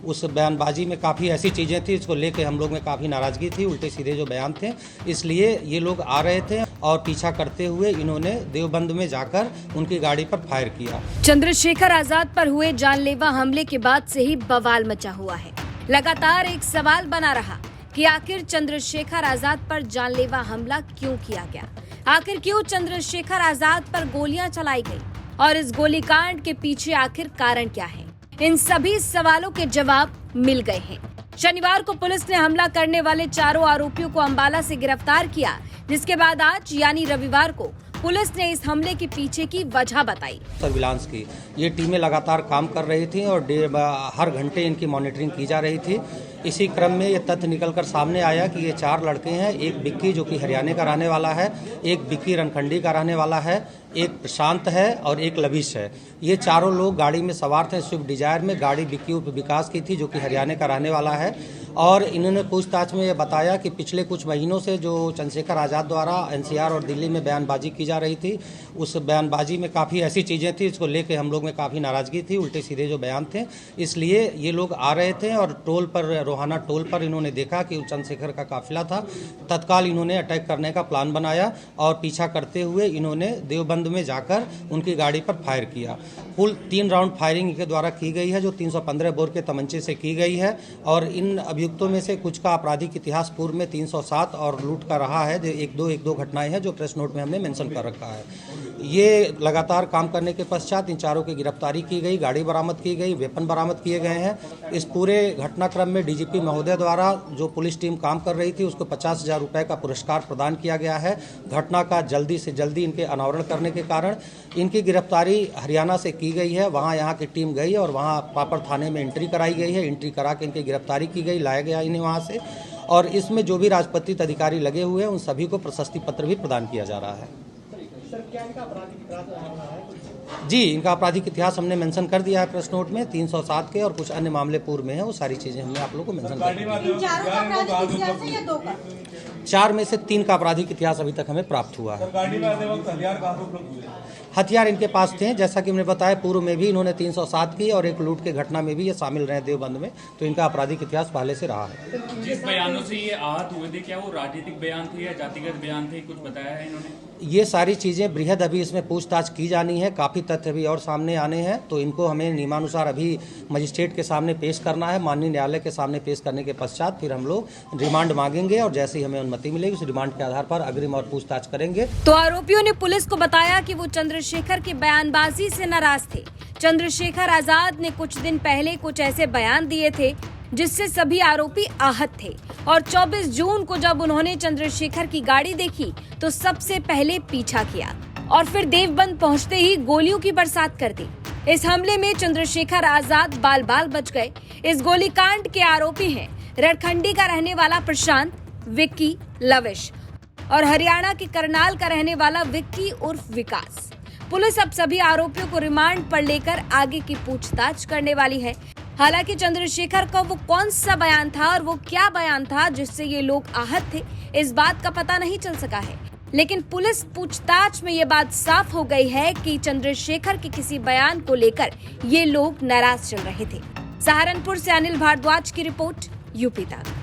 उस बयानबाजी में काफ़ी ऐसी चीज़ें थी इसको लेके हम लोग में काफ़ी नाराज़गी थी, उल्टे सीधे जो बयान थे, इसलिए ये लोग आ रहे थे और पीछा करते हुए इन्होंने देवबंद में जाकर उनकी गाड़ी पर फायर किया। चंद्रशेखर आजाद पर हुए जानलेवा हमले के बाद से ही बवाल मचा हुआ है। लगातार एक सवाल बना रहा कि आखिर चंद्रशेखर आजाद पर जानलेवा हमला क्यों किया गया, आखिर क्यों चंद्रशेखर आजाद पर गोलियां चलाई गई और इस गोलीकांड के पीछे आखिर कारण क्या है। इन सभी सवालों के जवाब मिल गए हैं। शनिवार को पुलिस ने हमला करने वाले चारों आरोपियों को अंबाला से गिरफ्तार किया, जिसके बाद आज यानी रविवार को पुलिस ने इस हमले के पीछे की वजह बताई। सर्विलांस की ये टीमें लगातार काम कर रही थी और हर घंटे इनकी मॉनिटरिंग की जा रही थी। इसी क्रम में ये तथ्य निकलकर सामने आया कि ये 4 लड़के हैं, एक बिक्की जो कि हरियाणा का रहने वाला है, एक बिक्की रणखंडी का रहने वाला है, एक प्रशांत है और एक लविश है। ये चारों लोग गाड़ी में सवार थे स्विफ्ट डिजायर में। गाड़ी बिक्की उर्फ विकास की थी जो कि हरियाणा का रहने वाला है और इन्होंने पूछताछ में ये बताया कि पिछले कुछ महीनों से जो चंद्रशेखर आजाद द्वारा एनसीआर और दिल्ली में बयानबाजी की जा रही थी, उस बयानबाजी में काफ़ी ऐसी चीज़ें थी इसको लेके हम लोग में काफ़ी नाराज़गी थी, उल्टे सीधे जो बयान थे, इसलिए ये लोग आ रहे थे और टोल पर रोहाना टोल पर इन्होंने देखा कि चंद्रशेखर का काफिला था। तत्काल इन्होंने अटैक करने का प्लान बनाया और पीछा करते हुए इन्होंने देवबंद में जाकर उनकी गाड़ी पर फायर किया। कुल 3 राउंड फायरिंग के द्वारा की गई है जो 315 बोर के तमंचे से की गई है और इन अभियुक्तों में से कुछ का आपराधिक इतिहास पूर्व में 307 और लूट का रहा है। जो एक दो घटनाएं हैं जो प्रेस नोट में हमने मेंशन कर रखा है। ये लगातार काम करने के पश्चात इन चारों की गिरफ्तारी की गई, गाड़ी बरामद की गई, वेपन बरामद किए गए हैं। इस पूरे घटनाक्रम में डीजीपी महोदय द्वारा जो पुलिस टीम काम कर रही थी उसको 50,000 रुपये का पुरस्कार प्रदान किया गया है। घटना का जल्दी से जल्दी इनके अनावरण करने के कारण इनकी गिरफ्तारी हरियाणा से की गई है। वहाँ यहाँ की टीम गई और वहाँ पापड़ थाने में एंट्री कराई गई है। एंट्री करा के इनकी गिरफ्तारी की गई, लाया गया इन्हें वहाँ से और इसमें जो भी राजपत्रित अधिकारी लगे हुए हैं उन सभी को प्रशस्ति पत्र भी प्रदान किया जा रहा है। जी, इनका आपराधिक इतिहास हमने मेंशन कर दिया है प्रेस नोट में 307 के और कुछ अन्य मामले पूर्व में है, वो सारी चीजें हमने आप लोगों को मेंशन कर दी है। 4 में से 3 का आपराधिक इतिहास अभी तक हमें प्राप्त हुआ है। हथियार इनके पास थे, जैसा कि हमने बताया पूर्व में भी इन्होंने 307 की और एक लूट के घटना में भी ये शामिल रहे देवबंद में, तो इनका आपराधिक इतिहास पहले से रहा है। जिस बयानों से ये आहत हुए थे क्या वो राजनीतिक बयान थे या जातिगत बयान थे, कुछ बताया है इन्होंने? ये सारी चीज़ें बृहद अभी इसमें पूछताछ की जानी है, काफ़ी तथ्य भी और सामने आने हैं, तो इनको हमें नियमानुसार अभी मजिस्ट्रेट के सामने पेश करना है। माननीय न्यायालय के सामने पेश करने के पश्चात फिर हम लोग रिमांड मांगेंगे और जैसे ही हमें अनुमति मिलेगी उस रिमांड के आधार पर अग्रिम और पूछताछ करेंगे। तो आरोपियों ने पुलिस को बताया कि वो चंद्रशेखर की बयानबाजी से नाराज थे। चंद्रशेखर आजाद ने कुछ दिन पहले कुछ ऐसे बयान दिए थे जिससे सभी आरोपी आहत थे और 24 जून को जब उन्होंने चंद्रशेखर की गाड़ी देखी तो सबसे पहले पीछा किया और फिर देवबंद पहुंचते ही गोलियों की बरसात कर दी। इस हमले में चंद्रशेखर आजाद बाल बाल बच गए। इस गोलीकांड के आरोपी हैं रणखंडी का रहने वाला प्रशांत, विक्की, लविश और हरियाणा के करनाल का रहने वाला विक्की उर्फ विकास। पुलिस अब सभी आरोपियों को रिमांड पर लेकर आगे की पूछताछ करने वाली है। हालांकि चंद्रशेखर का वो कौन सा बयान था और वो क्या बयान था जिससे ये लोग आहत थे, इस बात का पता नहीं चल सका है। लेकिन पुलिस पूछताछ में ये बात साफ हो गई है कि चंद्रशेखर के किसी बयान को लेकर ये लोग नाराज चल रहे थे। सहारनपुर से अनिल भारद्वाज की रिपोर्ट, यूपी तक।